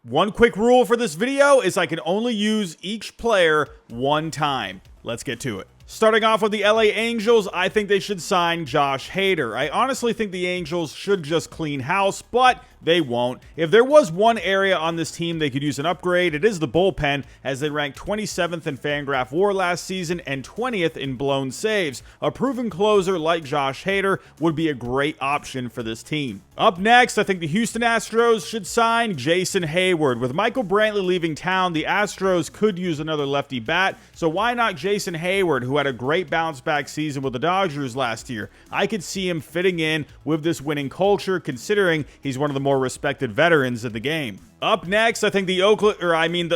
One quick rule for this video is I can only use each player one time. Let's get to it. Starting off with the LA Angels, I think they should sign Josh Hader. I honestly think the Angels should just clean house, but they won't. If there was one area on this team they could use an upgrade, it is the bullpen, as they ranked 27th in Fangraph WAR last season and 20th in blown saves. A proven closer like Josh Hader would be a great option for this team. Up next, I think the Houston Astros should sign Jason Heyward. With Michael Brantley leaving town, the Astros could use another lefty bat, so why not Jason Heyward, who had a great bounce-back season with the Dodgers last year? I could see him fitting in with this winning culture, considering he's one of the more respected veterans of the game. Up next, I think the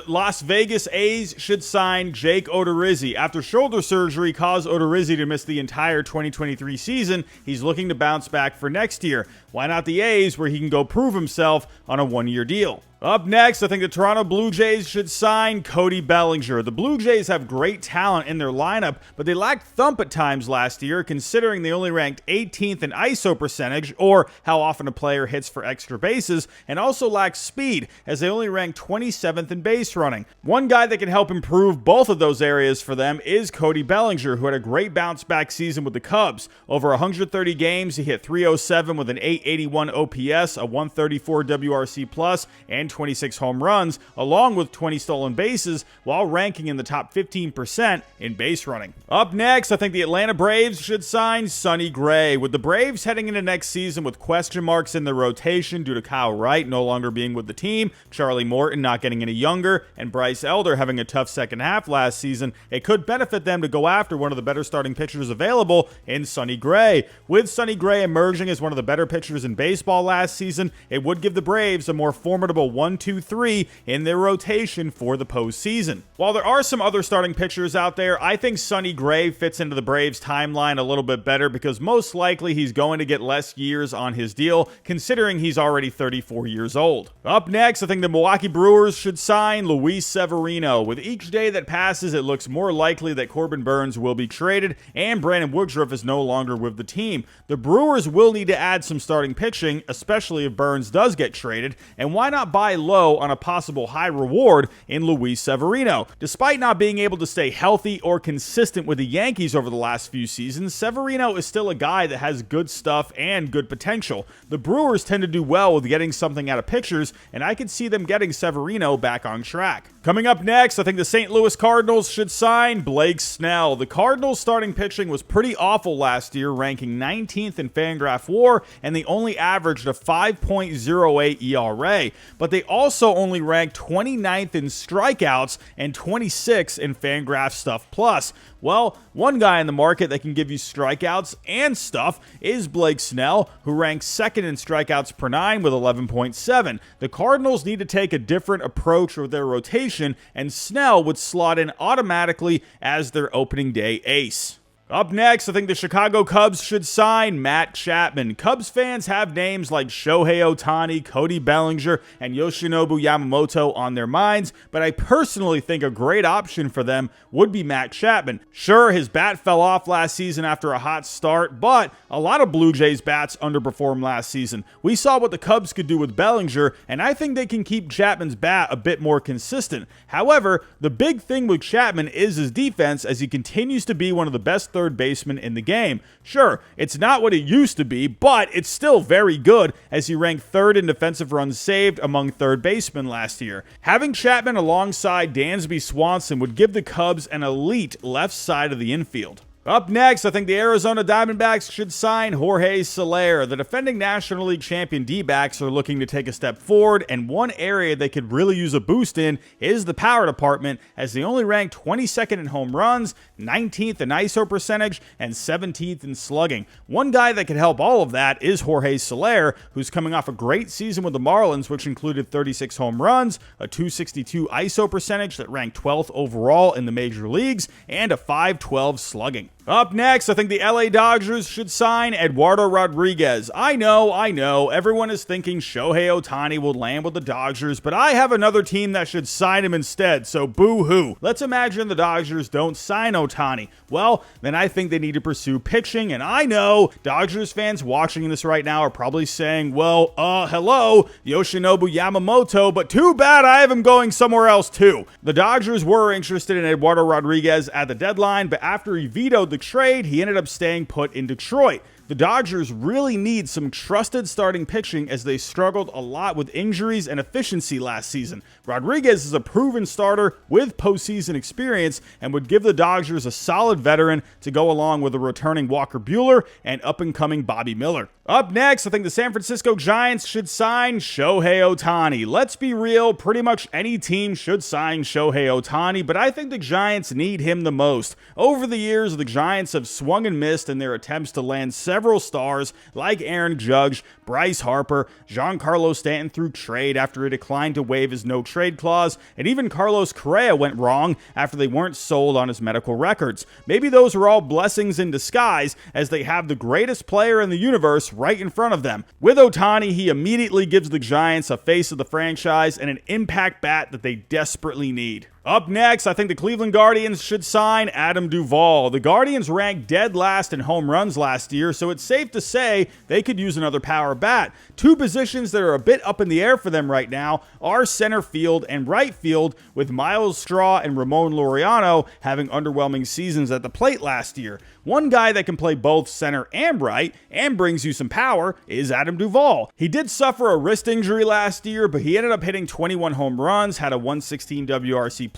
Las Vegas A's should sign Jake Odorizzi. After shoulder surgery caused Odorizzi to miss the entire 2023 season, he's looking to bounce back for next year. Why not the A's, where he can go prove himself on a one-year deal? Up next, I think the Toronto Blue Jays should sign Cody Bellinger. The Blue Jays have great talent in their lineup, but they lacked thump at times last year, considering they only ranked 18th in ISO percentage, or how often a player hits for extra bases, and also lacked speed, as they only ranked 27th in base running. One guy that can help improve both of those areas for them is Cody Bellinger, who had a great bounce-back season with the Cubs. Over 130 games, he hit .307 with an .881 OPS, a .134 WRC+, and 26 home runs, along with 20 stolen bases, while ranking in the top 15% in base running. Up next, I think the Atlanta Braves should sign Sonny Gray. With the Braves heading into next season with question marks in their rotation due to Kyle Wright no longer being with the team, Charlie Morton not getting any younger, and Bryce Elder having a tough second half last season, it could benefit them to go after one of the better starting pitchers available in Sonny Gray. With Sonny Gray emerging as one of the better pitchers in baseball last season, it would give the Braves a more formidable 1-2-3 in their rotation for the postseason. While there are some other starting pitchers out there, I think Sonny Gray fits into the Braves timeline a little bit better, because most likely he's going to get less years on his deal, considering he's already 34 years old. Up next, I think the Milwaukee Brewers should sign Luis Severino. With each day that passes, it looks more likely that Corbin Burnes will be traded and Brandon Woodruff is no longer with the team. The Brewers will need to add some starting pitching, especially if Burnes does get traded, and why not buy low on a possible high reward in Luis Severino? Despite not being able to stay healthy or consistent with the Yankees over the last few seasons, Severino is still a guy that has good stuff and good potential. The Brewers tend to do well with getting something out of pitchers, and I could see them getting Severino back on track. Coming up next, I think the St. Louis Cardinals should sign Blake Snell. The Cardinals starting pitching was pretty awful last year, ranking 19th in Fangraph WAR, and they only averaged a 5.08 ERA, but they also only ranked 29th in strikeouts and 26th in Fangraph Stuff Plus. Well, one guy in the market that can give you strikeouts and stuff is Blake Snell, who ranks second in strikeouts per nine with 11.7. The Cardinals need to take a different approach with their rotation, and Snell would slot in automatically as their opening day ace. Up next, I think the Chicago Cubs should sign Matt Chapman. Cubs fans have names like Shohei Ohtani, Cody Bellinger, and Yoshinobu Yamamoto on their minds, but I personally think a great option for them would be Matt Chapman. Sure, his bat fell off last season after a hot start, but a lot of Blue Jays bats underperformed last season. We saw what the Cubs could do with Bellinger, and I think they can keep Chapman's bat a bit more consistent. However, the big thing with Chapman is his defense, as he continues to be one of the best third baseman in the game. Sure, it's not what it used to be, but it's still very good, as he ranked third in defensive runs saved among third basemen last year. Having Chapman alongside Dansby Swanson would give the Cubs an elite left side of the infield. Up next, I think the Arizona Diamondbacks should sign Jorge Soler. The defending National League champion D-backs are looking to take a step forward, and one area they could really use a boost in is the power department, as they only rank 22nd in home runs, 19th in ISO percentage, and 17th in slugging. One guy that could help all of that is Jorge Soler, who's coming off a great season with the Marlins, which included 36 home runs, a .262 ISO percentage that ranked 12th overall in the major leagues, and a .512 slugging. Up next, I think the LA Dodgers should sign Eduardo Rodriguez. I know, everyone is thinking Shohei Ohtani will land with the Dodgers, but I have another team that should sign him instead, so boo-hoo. Let's imagine the Dodgers don't sign Ohtani. Well, then I think they need to pursue pitching, and I know Dodgers fans watching this right now are probably saying, well, hello, Yoshinobu Yamamoto, but too bad I have him going somewhere else too. The Dodgers were interested in Eduardo Rodriguez at the deadline, but after he vetoed the trade, he ended up staying put in Detroit. The Dodgers really need some trusted starting pitching as they struggled a lot with injuries and efficiency last season. Rodriguez is a proven starter with postseason experience and would give the Dodgers a solid veteran to go along with a returning Walker Buehler and up-and-coming Bobby Miller. Up next, I think the San Francisco Giants should sign Shohei Ohtani. Let's be real, pretty much any team should sign Shohei Ohtani, but I think the Giants need him the most. Over the years, the Giants have swung and missed in their attempts to land several stars like Aaron Judge, Bryce Harper, Giancarlo Stanton through trade after he declined to waive his no-trade clause, and even Carlos Correa went wrong after they weren't sold on his medical records. Maybe those were all blessings in disguise as they have the greatest player in the universe right in front of them. With Ohtani, he immediately gives the Giants a face of the franchise and an impact bat that they desperately need. Up next, I think the Cleveland Guardians should sign Adam Duvall. The Guardians ranked dead last in home runs last year, so it's safe to say they could use another power bat. Two positions that are a bit up in the air for them right now are center field and right field, with Miles Straw and Ramon Laureano having underwhelming seasons at the plate last year. One guy that can play both center and right and brings you some power is Adam Duvall. He did suffer a wrist injury last year, but he ended up hitting 21 home runs, had a 116 WRC+,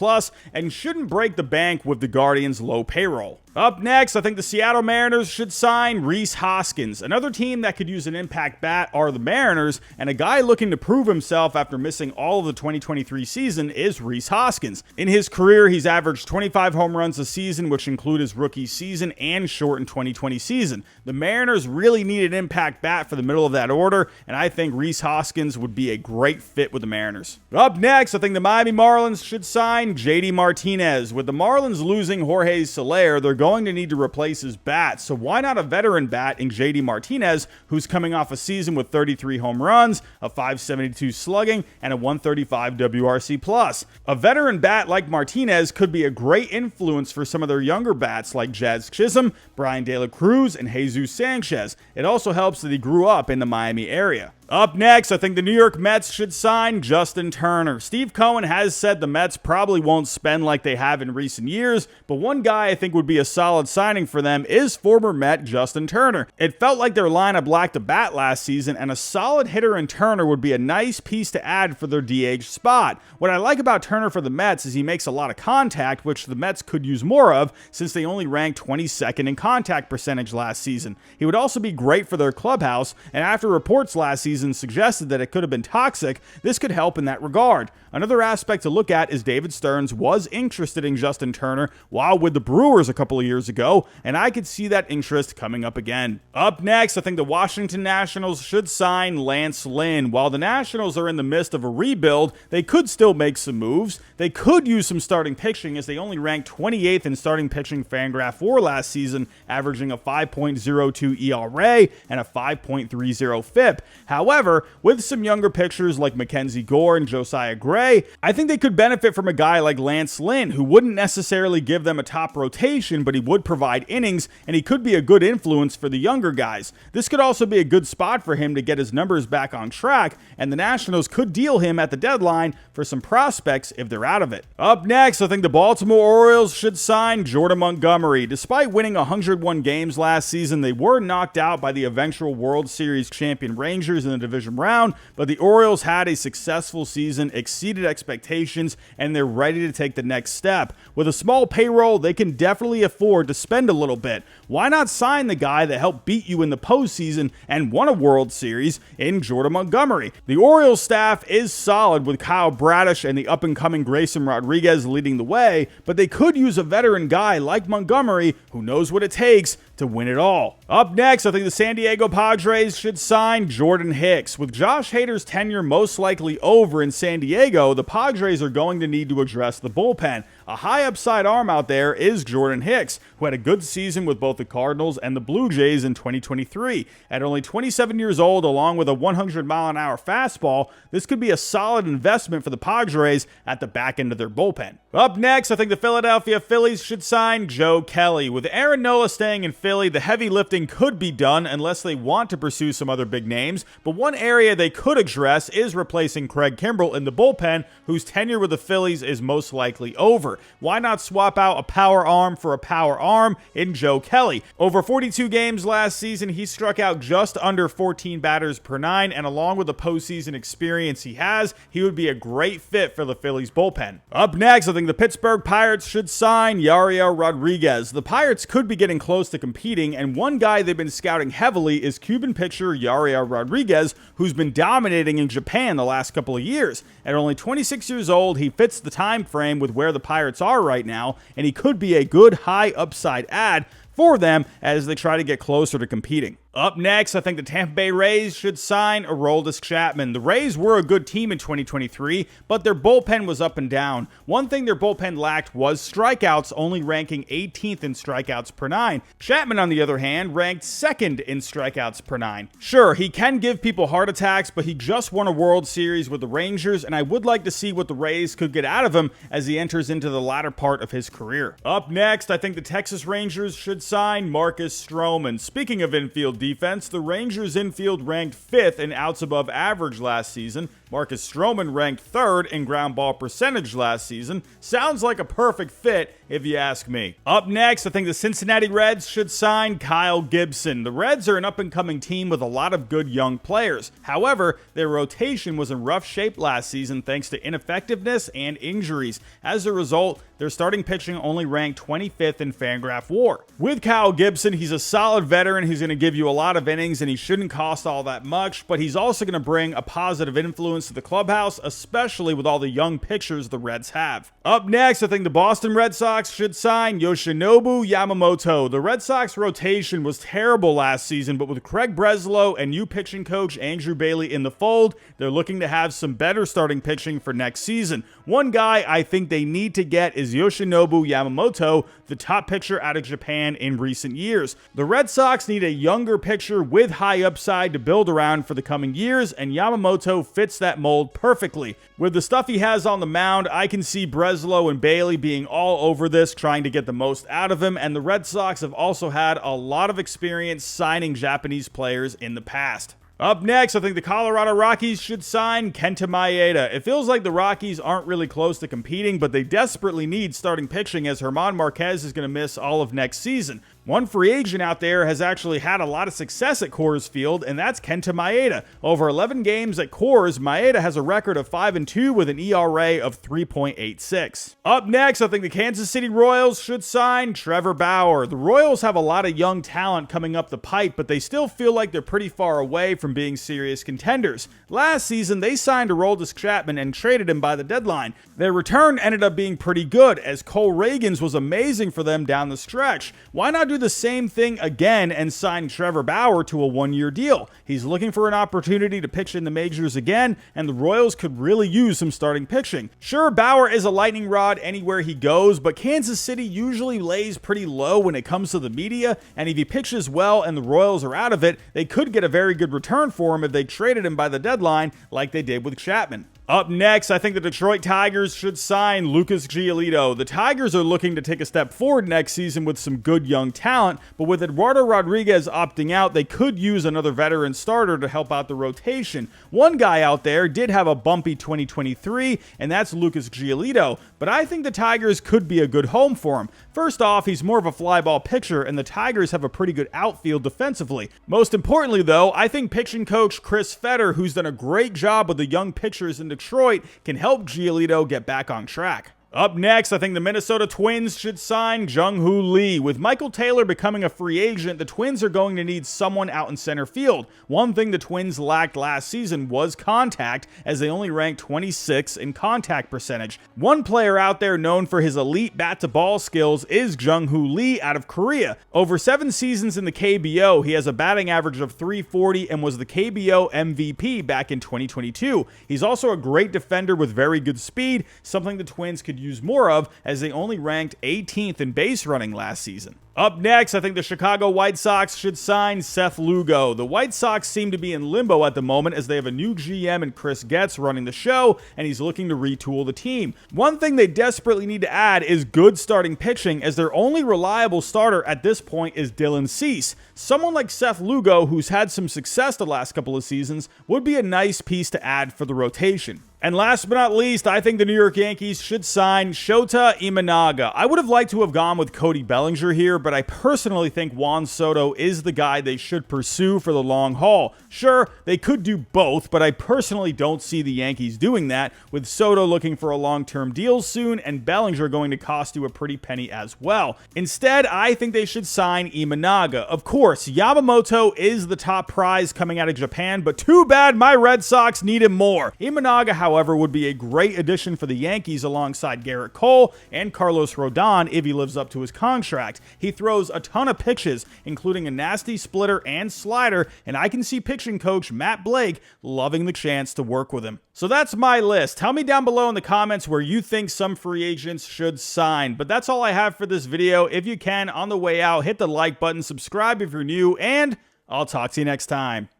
and shouldn't break the bank with the Guardians' low payroll. Up next, I think the Seattle Mariners should sign Rhys Hoskins. Another team that could use an impact bat are the Mariners, and a guy looking to prove himself after missing all of the 2023 season is Rhys Hoskins. In his career, he's averaged 25 home runs a season, which include his rookie season and shortened 2020 season. The Mariners really need an impact bat for the middle of that order, and I think Rhys Hoskins would be a great fit with the Mariners. Up next, I think the Miami Marlins should sign JD Martinez. With the Marlins losing Jorge Soler, they're going to need to replace his bat, so why not a veteran bat in JD Martinez, who's coming off a season with 33 home runs, a 572 slugging, and a 135 WRC+. A veteran bat like Martinez could be a great influence for some of their younger bats like Jazz Chisholm, Brian De La Cruz, and Jesus Sanchez. It also helps that he grew up in the Miami area. Up next, I think the New York Mets should sign Justin Turner. Steve Cohen has said the Mets probably won't spend like they have in recent years, but one guy I think would be a solid signing for them is former Met Justin Turner. It felt like their lineup lacked a bat last season, and a solid hitter in Turner would be a nice piece to add for their DH spot. What I like about Turner for the Mets is he makes a lot of contact, which the Mets could use more of since they only ranked 22nd in contact percentage last season. He would also be great for their clubhouse, and after reports last season suggested that it could have been toxic, this could help in that regard. Another aspect to look at is David Stearns was interested in Justin Turner while with the Brewers a couple of years ago, and I could see that interest coming up again. Up next, I think the Washington Nationals should sign Lance Lynn. While the Nationals are in the midst of a rebuild, they could still make some moves. They could use some starting pitching as they only ranked 28th in starting pitching Fangraph 4 last season, averaging a 5.02 ERA and a 5.30 FIP. However, with some younger pitchers like Mackenzie Gore and Josiah Gray, I think they could benefit from a guy like Lance Lynn, who wouldn't necessarily give them a top rotation, but he would provide innings, and he could be a good influence for the younger guys. This could also be a good spot for him to get his numbers back on track, and the Nationals could deal him at the deadline for some prospects if they're out of it. Up next, I think the Baltimore Orioles should sign Jordan Montgomery. Despite winning 101 games last season, they were knocked out by the eventual World Series champion Rangers in the division round, but the Orioles had a successful season, exceeded expectations, and they're ready to take the next step. With a small payroll, they can definitely afford to spend a little bit. Why not sign the guy that helped beat you in the postseason and won a World Series in Jordan Montgomery? The Orioles staff is solid with Kyle Bradish and the up-and-coming Grayson Rodriguez leading the way, but they could use a veteran guy like Montgomery who knows what it takes to to win it all. Up next, I think the San Diego Padres should sign Jordan Hicks. With Josh Hader's tenure most likely over in San Diego, the Padres are going to need to address the bullpen. A high upside arm out there is Jordan Hicks, who had a good season with both the Cardinals and the Blue Jays in 2023. At only 27 years old, along with a 100-mile-an-hour fastball, this could be a solid investment for the Padres at the back end of their bullpen. Up next, I think the Philadelphia Phillies should sign Joe Kelly. With Aaron Nola staying in Philly, the heavy lifting could be done unless they want to pursue some other big names, but one area they could address is replacing Craig Kimbrell in the bullpen, whose tenure with the Phillies is most likely over. Why not swap out a power arm for a power arm in Joe Kelly? Over 42 games last season, he struck out just under 14 batters per nine, and along with the postseason experience he has, he would be a great fit for the Phillies bullpen. Up next, I think the Pittsburgh Pirates should sign Yariel Rodriguez. The Pirates could be getting close to competing, and one guy they've been scouting heavily is Cuban pitcher Yariel Rodriguez, who's been dominating in Japan the last couple of years. At only 26 years old, he fits the time frame with where the Pirates are right now, and he could be a good high upside add for them as they try to get closer to competing. Up next, I think the Tampa Bay Rays should sign Aroldis Chapman. The Rays were a good team in 2023, but their bullpen was up and down. One thing their bullpen lacked was strikeouts, only ranking 18th in strikeouts per nine. Chapman, on the other hand, ranked second in strikeouts per nine. Sure, he can give people heart attacks, but he just won a World Series with the Rangers, and I would like to see what the Rays could get out of him as he enters into the latter part of his career. Up next, I think the Texas Rangers should sign Marcus Stroman. Speaking of infield defense, the Rangers infield ranked 5th in outs above average last season. Marcus Stroman ranked 3rd in ground ball percentage last season. Sounds like a perfect fit if you ask me. Up next, I think the Cincinnati Reds should sign Kyle Gibson. The Reds are an up-and-coming team with a lot of good young players. However, their rotation was in rough shape last season thanks to ineffectiveness and injuries. As a result, their starting pitching only ranked 25th in Fangraph WAR. With Kyle Gibson, he's a solid veteran who's going to give you a lot of innings, and he shouldn't cost all that much, but he's also going to bring a positive influence to the clubhouse, especially with all the young pitchers the Reds have. Up next, I think the Boston Red Sox should sign Yoshinobu Yamamoto. The Red Sox rotation was terrible last season, but with Craig Breslow and new pitching coach Andrew Bailey in the fold, they're looking to have some better starting pitching for next season. One guy I think they need to get is Yoshinobu Yamamoto, the top pitcher out of Japan in recent years. The Red Sox need a younger pitcher with high upside to build around for the coming years, and Yamamoto fits that mold perfectly. With the stuff he has on the mound, I can see Breslow and Bailey being all over this, trying to get the most out of him, and the Red Sox have also had a lot of experience signing Japanese players in the past. Up next, I think the Colorado Rockies should sign Kenta Maeda. It feels like the Rockies aren't really close to competing, but they desperately need starting pitching as German Marquez is going to miss all of next season. One free agent out there has actually had a lot of success at Coors Field, and that's Kenta Maeda. Over 11 games at Coors, Maeda has a record of 5-2 with an ERA of 3.86. Up next, I think the Kansas City Royals should sign Trevor Bauer. The Royals have a lot of young talent coming up the pipe, but they still feel like they're pretty far away from being serious contenders. Last season, they signed Aroldis Chapman and traded him by the deadline. Their return ended up being pretty good, as Cole Reagans was amazing for them down the stretch. Why not do the same thing again and sign Trevor Bauer to a one-year deal? He's looking for an opportunity to pitch in the majors again, and the Royals could really use some starting pitching. Sure, Bauer is a lightning rod anywhere he goes, but Kansas City usually lays pretty low when it comes to the media, and if he pitches well and the Royals are out of it, they could get a very good return for him if they traded him by the deadline like they did with Chapman. Up next, I think the Detroit Tigers should sign Lucas Giolito. The Tigers are looking to take a step forward next season with some good young talent, but with Eduardo Rodriguez opting out, they could use another veteran starter to help out the rotation. One guy out there did have a bumpy 2023, and that's Lucas Giolito, but I think the Tigers could be a good home for him. First off, he's more of a fly ball pitcher, and the Tigers have a pretty good outfield defensively. Most importantly, though, I think pitching coach Chris Fetter, who's done a great job with the young pitchers in Detroit, can help Giolito get back on track. Up next, I think the Minnesota Twins should sign Jung-Hoo Lee. With Michael Taylor becoming a free agent, the Twins are going to need someone out in center field. One thing the Twins lacked last season was contact, as they only ranked 26 in contact percentage. One player out there known for his elite bat-to-ball skills is Jung-Hoo Lee out of Korea. Over 7 seasons in the KBO, he has a batting average of .340 and was the KBO MVP back in 2022. He's also a great defender with very good speed, something the Twins could use more of, as they only ranked 18th in base running last season. Up next, I think the Chicago White Sox should sign Seth Lugo. The White Sox seem to be in limbo at the moment, as they have a new GM in Chris Getz running the show, and he's looking to retool the team. One thing they desperately need to add is good starting pitching, as their only reliable starter at this point is Dylan Cease. Someone like Seth Lugo, who's had some success the last couple of seasons, would be a nice piece to add for the rotation. And last but not least, I think the New York Yankees should sign Shota Imanaga. I would have liked to have gone with Cody Bellinger here, but I personally think Juan Soto is the guy they should pursue for the long haul. Sure, they could do both, but I personally don't see the Yankees doing that, with Soto looking for a long-term deal soon and Bellinger going to cost you a pretty penny as well. Instead, I think they should sign Imanaga. Of course, Yamamoto is the top prize coming out of Japan, but too bad my Red Sox need him more. Imanaga, however, would be a great addition for the Yankees alongside Garrett Cole and Carlos Rodon if he lives up to his contract. He throws a ton of pitches, including a nasty splitter and slider, and I can see pitching coach Matt Blake loving the chance to work with him. So that's my list. Tell me down below in the comments where you think some free agents should sign. But that's all I have for this video. If you can, on the way out, hit the like button, subscribe if you're new, and I'll talk to you next time.